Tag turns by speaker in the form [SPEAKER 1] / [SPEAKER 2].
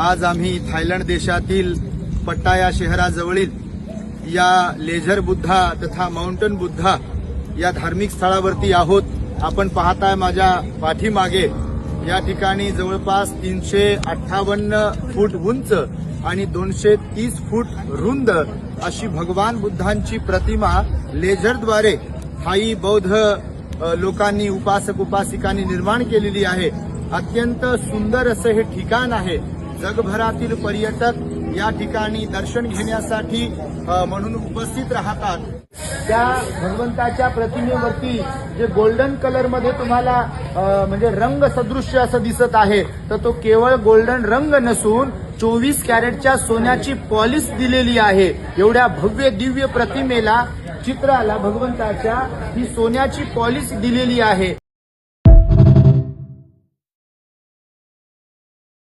[SPEAKER 1] आज आम्ही थायलंड देशातील पट्टाया शहराजवळील या लेझर बुद्धा तथा माउंटन बुद्धा या धार्मिक स्थळावरती आहोत। आपण पाहताय माझ्या पाठीमागे या ठिकाणी जवळपास 358 फूट उंच आणि 230 फूट रुंद अशी भगवान बुद्धांची प्रतिमा लेझरद्वारे थाई बौद्ध लोकांनी उपासक उपासिकांनी निर्माण केलेली आहे। अत्यंत सुंदर असं हे ठिकाण आहे। जगभरातील पर्यटक या ठिकाणी दर्शन घेण्यासाठी म्हणून उपस्थित राहतात। त्या भगवंताच्या प्रतिमेवरती जे गोल्डन कलर मध्ये तुम्हाला म्हणजे रंग सदृश्य असं दिसत आहे, तर तो केवळ गोल्डन रंग नसून 24 कॅरेटच्या सोन्याची पॉलिश दिलेली आहे। एवढ्या भव्य दिव्य प्रतिमेला चित्राला भगवंताच्या ही सोन्याची पॉलिश दिलेली आहे।